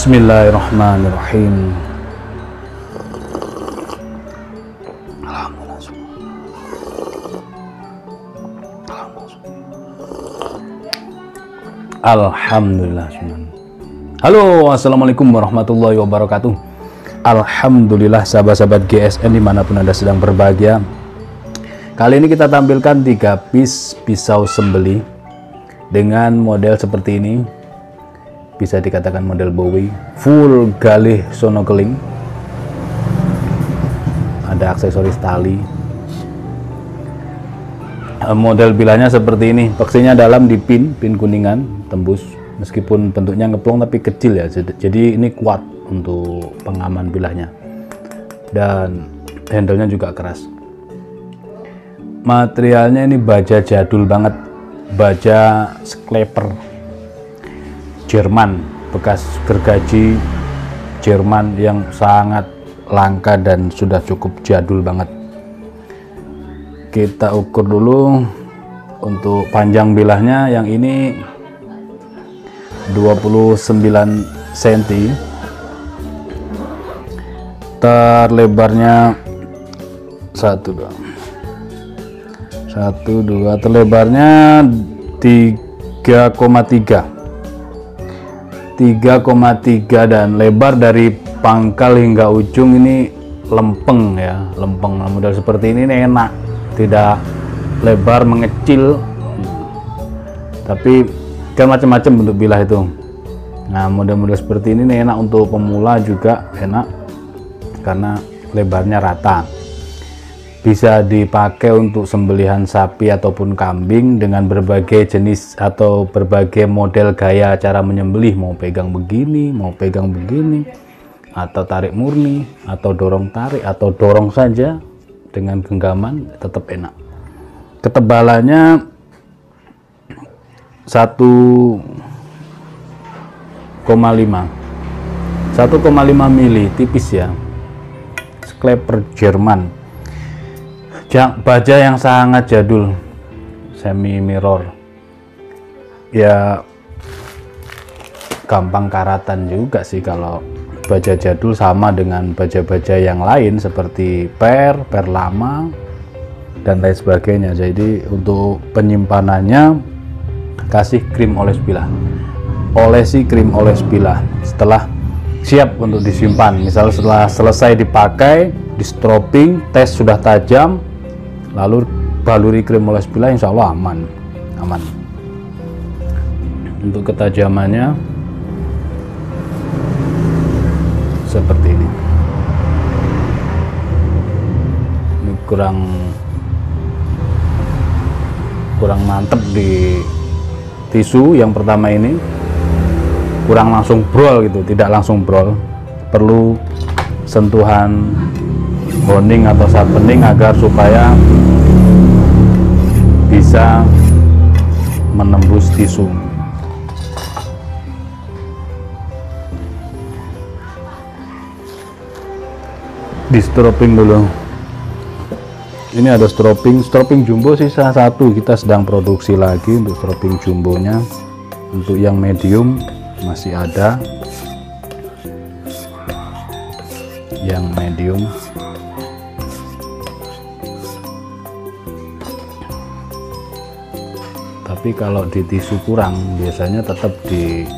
Bismillahirrahmanirrahim. Alhamdulillah. Halo, assalamualaikum warahmatullahi wabarakatuh. Alhamdulillah sahabat-sahabat GSN dimanapun Anda sedang berbahagia. Kali ini kita tampilkan 3 piece pisau sembelih dengan model seperti ini. Bisa dikatakan model Bowie, full galih sonokeling, ada aksesoris tali. Model bilahnya seperti ini, paksinya dalam di pin kuningan tembus, meskipun bentuknya ngeplong tapi kecil ya, jadi ini kuat untuk pengaman bilahnya, dan handle-nya juga keras. Materialnya ini baja jadul banget, baja skleper Jerman, bekas gergaji Jerman yang sangat langka dan sudah cukup jadul banget. Kita ukur dulu untuk panjang bilahnya, yang ini 29 cm, terlebarnya 1 2 terlebarnya 3,3 dan lebar dari pangkal hingga ujung ini lempeng ya, lempeng. Model seperti ini enak, tidak lebar mengecil, tapi kan macam-macam bentuk bilah itu. Nah, model-model seperti ini enak untuk pemula, juga enak karena lebarnya rata. Bisa dipakai untuk sembelihan sapi ataupun kambing dengan berbagai jenis atau berbagai model gaya cara menyembelih, mau pegang begini, mau pegang begini, atau tarik murni, atau dorong tarik, atau dorong saja dengan genggaman, tetap enak. Ketebalannya 1,5 mili, tipis ya, skleper Jerman. Baja yang sangat jadul, semi mirror ya, gampang karatan juga sih kalau baja jadul, sama dengan baja-baja yang lain seperti per lama dan lain sebagainya. Jadi untuk penyimpanannya kasih krim oles bilah, olesi krim oles bilah setelah siap untuk disimpan. Misal setelah selesai dipakai, di stropping, tes sudah tajam, lalu baluri krim oles bilah, insya Allah aman. Untuk ketajamannya seperti ini. Ini kurang mantep di tisu yang pertama ini, kurang langsung brol gitu, tidak langsung brol, perlu sentuhan bonding atau sharpening agar supaya bisa menembus tisu. Di stropping dulu. Ini ada stropping jumbo sisa 1, kita sedang produksi lagi untuk stropping jumbonya. Untuk yang medium masih ada, yang medium. Tapi kalau di tisu kurang, biasanya tetap di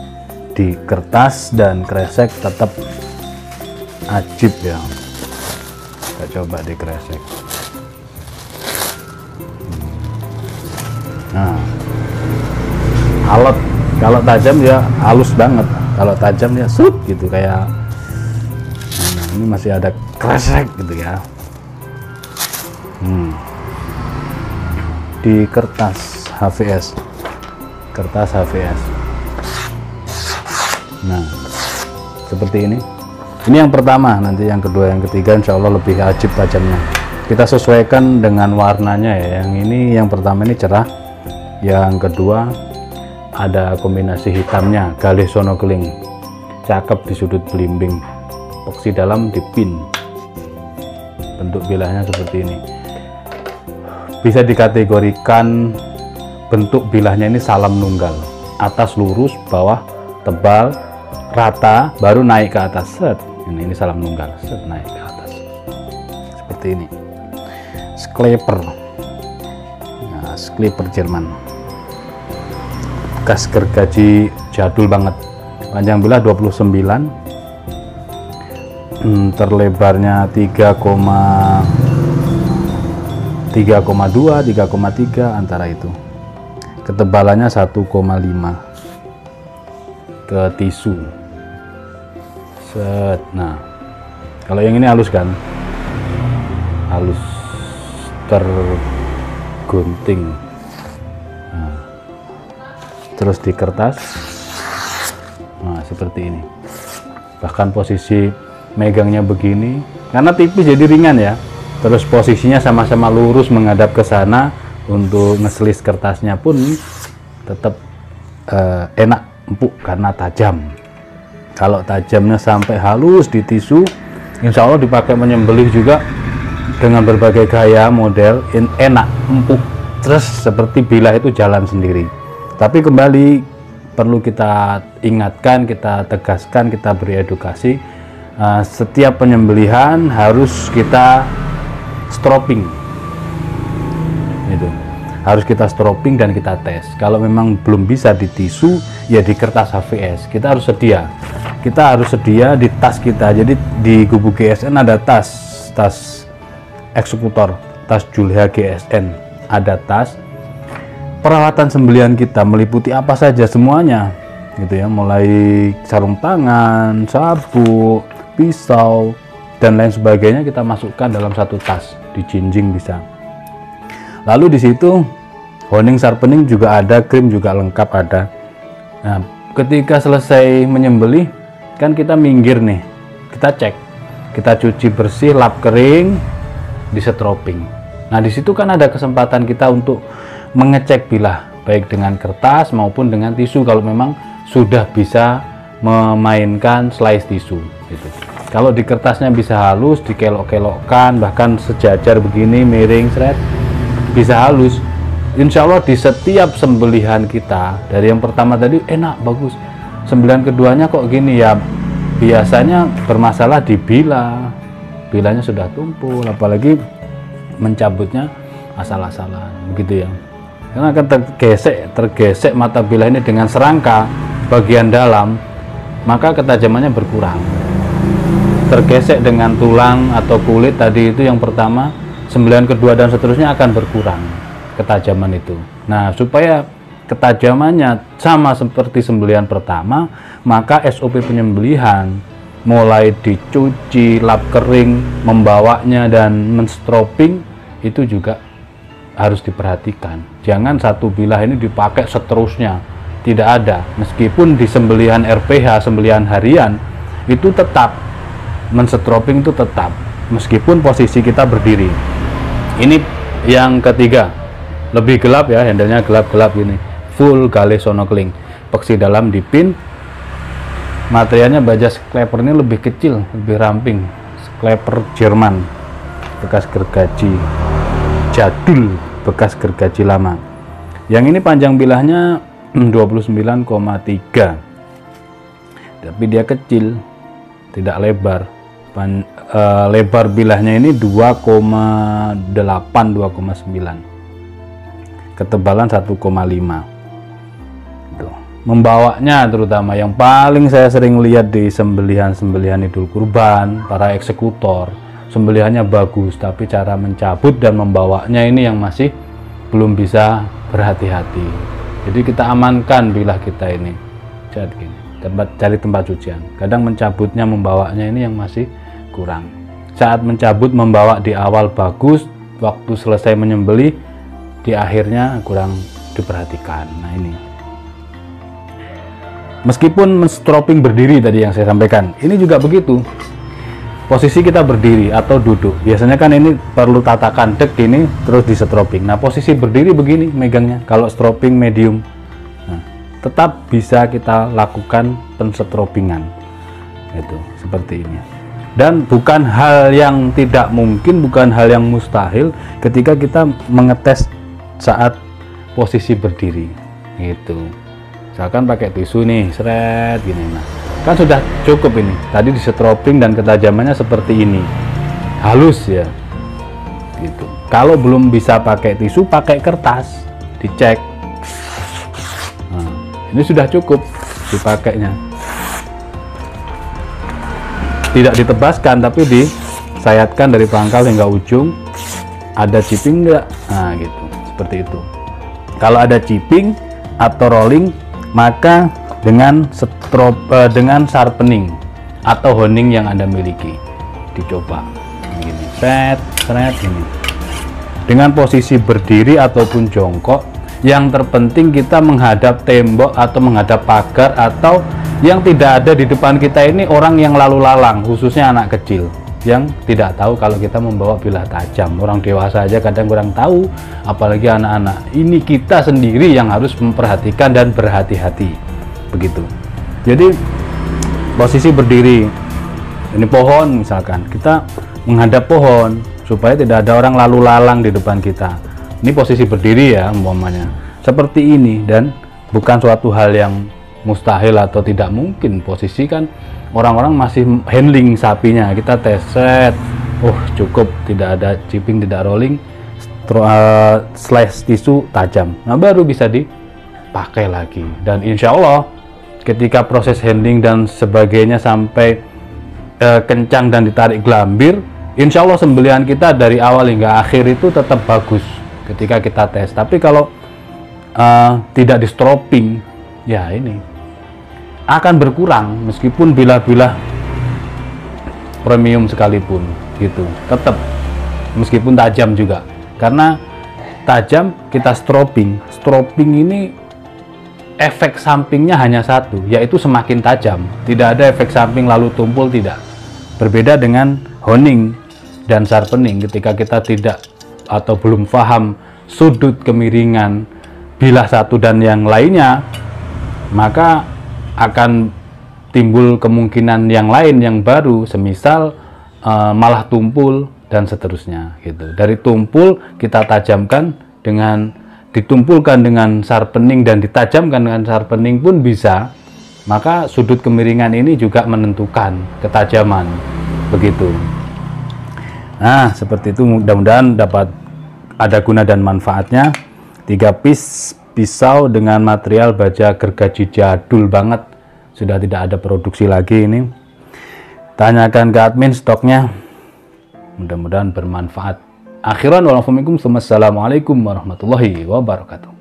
kertas dan kresek tetap ajib ya. Kita coba di kresek. Nah, alot, kalau tajam ya halus banget, kalau tajam ya sut gitu kayak. Nah, ini masih ada kresek gitu ya. di kertas HVS. Nah, seperti ini. Ini yang pertama, nanti yang kedua, yang ketiga insya Allah lebih ajib tajamnya. Kita sesuaikan dengan warnanya ya. Yang ini, yang pertama ini cerah, yang kedua ada kombinasi hitamnya, galih sonokeling, cakep di sudut belimbing, epoksi dalam dipin. Bentuk bilahnya seperti ini. Bisa dikategorikan bentuk bilahnya ini salam nunggal, atas lurus, bawah tebal, rata, baru naik ke atas. Set. Ini salam nunggal, set, naik ke atas seperti ini. Skleper, nah, Skleper Jerman, bekas gergaji jadul banget. Panjang bilah 29, terlebarnya 3,2, 3,3 antara itu. Ketebalannya 1,5 ke tisu. Set. Nah, kalau yang ini halus kan, halus tergunting. Nah, terus di kertas, nah seperti ini. Bahkan posisi megangnya begini, karena tipis jadi ringan ya. Terus posisinya sama-sama lurus menghadap ke sana, untuk ngeselis kertasnya pun tetap enak, empuk karena tajam. Kalau tajamnya sampai halus di tisu, insya Allah dipakai menyembelih juga dengan berbagai gaya model, enak, empuk, terus seperti bilah itu jalan sendiri. Tapi kembali perlu kita ingatkan, kita tegaskan, kita beri edukasi, setiap penyembelihan harus kita stropping, itu harus kita stropping dan kita tes. Kalau memang belum bisa di tisu, ya di kertas HVS. Kita harus sedia di tas kita. Jadi di Gubuk GSN ada tas eksekutor, tas Julha GSN, ada tas. Peralatan sembelihan kita meliputi apa saja, semuanya gitu ya, mulai sarung tangan, sabuk, pisau dan lain sebagainya kita masukkan dalam satu tas, dijinjing bisa. Lalu di situ honing sharpening juga ada, krim juga lengkap ada. Nah, ketika selesai menyembelih kan kita minggir nih, kita cek, kita cuci bersih, lap kering, disetropping. Nah, di situ kan ada kesempatan kita untuk mengecek bilah baik dengan kertas maupun dengan tisu kalau memang sudah bisa memainkan slice tisu gitu. Kalau di kertasnya bisa halus, dikelok-kelokkan, bahkan sejajar begini miring seret, bisa halus. Insya Allah di setiap sembelihan kita, dari yang pertama tadi enak, bagus, sembelihan keduanya kok gini ya, biasanya bermasalah di bilahnya sudah tumpul, apalagi mencabutnya asal-asalan begitu ya. Karena akan tergesek mata bilah ini dengan serangka bagian dalam, maka ketajamannya berkurang. Tergesek dengan tulang atau kulit tadi itu yang pertama, sembelihan kedua dan seterusnya akan berkurang ketajaman itu. Nah, supaya ketajamannya sama seperti sembelihan pertama, maka SOP penyembelihan mulai dicuci, lap kering, membawanya dan menstropping itu juga harus diperhatikan. Jangan satu bilah ini dipakai seterusnya, tidak ada. Meskipun di sembelihan RPH, sembelihan harian, itu tetap menstropping, itu tetap meskipun posisi kita berdiri. Ini yang ketiga, lebih gelap ya, handlenya gelap-gelap ini, full galih sonokeling, epoksi dalam dipin. Materialnya baja Skleper ini lebih kecil, lebih ramping, Skleper Jerman, bekas gergaji jadul, bekas gergaji lama. Yang ini panjang bilahnya 29,3, tapi dia kecil, tidak lebar. Lebar bilahnya ini 2,8, 2,9, ketebalan 1,5. Membawanya terutama yang paling saya sering lihat di sembelihan Idul Kurban, para eksekutor, sembelihannya bagus, tapi cara mencabut dan membawanya ini yang masih belum bisa berhati-hati. Jadi kita amankan bilah kita ini, cari tempat cucian. Kadang mencabutnya, membawanya ini yang masih kurang. Saat mencabut, membawa di awal bagus, waktu selesai menyembelih di akhirnya kurang diperhatikan. Nah ini, meskipun menstroping berdiri tadi yang saya sampaikan, ini juga begitu. Posisi kita berdiri atau duduk, biasanya kan ini perlu tatakan dek ini terus di stroping. Nah posisi berdiri begini megangnya, kalau stroping medium, nah, tetap bisa kita lakukan penstropingan itu seperti ini. Dan bukan hal yang tidak mungkin, bukan hal yang mustahil ketika kita mengetes saat posisi berdiri gitu. Misalkan pakai tisu nih, seret gini, nah kan sudah cukup ini. Tadi di stroping dan ketajamannya seperti ini, halus ya gitu. Kalau belum bisa pakai tisu, pakai kertas, dicek. Nah, ini sudah cukup dipakainya. Tidak ditebaskan tapi disayatkan dari pangkal hingga ujung. Ada chipping enggak? Nah gitu, seperti itu. Kalau ada chipping atau rolling, maka dengan sharpening atau honing yang Anda miliki, dicoba begini, seret ini. Dengan posisi berdiri ataupun jongkok, yang terpenting kita menghadap tembok atau menghadap pagar, atau yang tidak ada di depan kita ini orang yang lalu lalang, khususnya anak kecil yang tidak tahu kalau kita membawa bilah tajam. Orang dewasa aja kadang kurang tahu, apalagi anak-anak. Ini kita sendiri yang harus memperhatikan dan berhati-hati begitu. Jadi posisi berdiri, ini pohon misalkan, kita menghadap pohon supaya tidak ada orang lalu lalang di depan kita. Ini posisi berdiri ya umpamanya seperti ini, dan bukan suatu hal yang mustahil atau tidak mungkin. Posisi kan orang-orang masih handling sapinya, kita teset, cukup, tidak ada chipping, tidak rolling, slash tisu tajam, nah baru bisa dipakai lagi. Dan insya Allah ketika proses handling dan sebagainya sampai kencang dan ditarik gelambir, insya Allah sembelihan kita dari awal hingga akhir itu tetap bagus ketika kita tes. Tapi kalau tidak di stroping, ya ini akan berkurang meskipun bilah-bilah premium sekalipun gitu, tetap meskipun tajam juga. Karena tajam kita stroping ini efek sampingnya hanya satu, yaitu semakin tajam. Tidak ada efek samping lalu tumpul, tidak. Berbeda dengan honing dan sharpening, ketika kita tidak atau belum paham sudut kemiringan bilah satu dan yang lainnya, maka akan timbul kemungkinan yang lain yang baru, semisal malah tumpul dan seterusnya gitu. Dari tumpul kita tajamkan dengan ditumpulkan dengan sharpening dan ditajamkan dengan sharpening pun bisa, maka sudut kemiringan ini juga menentukan ketajaman begitu. Nah seperti itu, mudah-mudahan dapat ada guna dan manfaatnya. 3 piece pisau dengan material baja gergaji jadul banget, sudah tidak ada produksi lagi ini. Tanyakan ke admin stoknya, mudah-mudahan bermanfaat. Akhiran, wassalamualaikum warahmatullahi wabarakatuh.